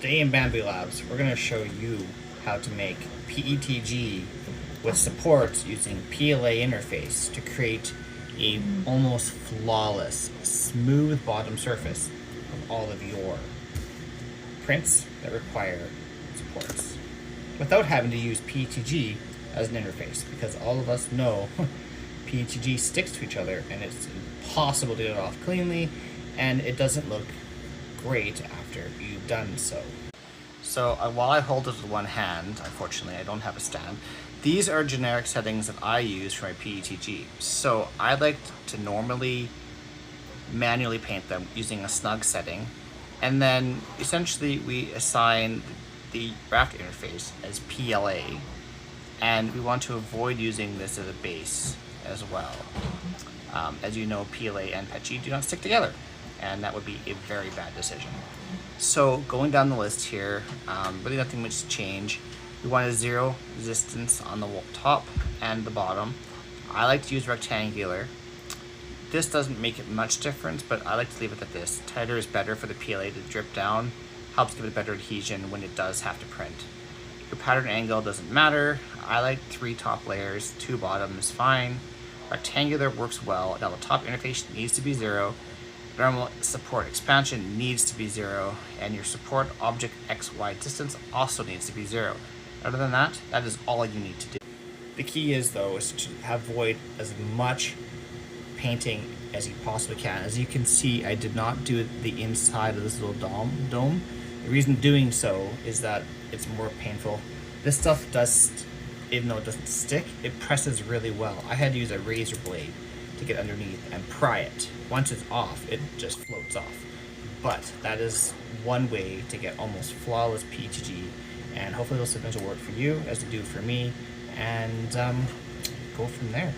Today in BambuLabs, we're going to show you how to make PETG with support using PLA interface to create a almost flawless, smooth bottom surface of all of your prints that require supports without having to use PETG as an interface, because all of us know PETG sticks to each other and it's impossible to get it off cleanly, and it doesn't look great after you've done so. So while I hold it with one hand, unfortunately I don't have a stand, these are generic settings that I use for my PETG. So I like to normally manually paint them using a snug setting, and then essentially we assign the raft interface as PLA, and we want to avoid using this as a base as well. As you know, PLA and PETG do not stick together, and that would be a very bad decision. So going down the list here, really nothing much to change. We want a zero resistance on the top and the bottom. I like to use rectangular. This doesn't make it much difference, but I like to leave it at this. Tighter is better for the PLA to drip down, helps give it better adhesion when it does have to print. Your pattern angle doesn't matter. I like 3 top layers, 2 bottom is fine. Rectangular works well. Now the top interface needs to be 0. Normal support expansion needs to be 0, and your support object XY distance also needs to be 0. Other than that, that is all you need to do. The key is though is to avoid as much painting as you possibly can. As you can see, I did not do the inside of this little dome. The reason doing so is that it's more painful. This stuff does, even though it doesn't stick, it presses really well. I had to use a razor blade to get underneath and pry it. Once it's off, it just floats off. But that is one way to get almost flawless PETG, and hopefully those systems will work for you as they do for me, and go from there.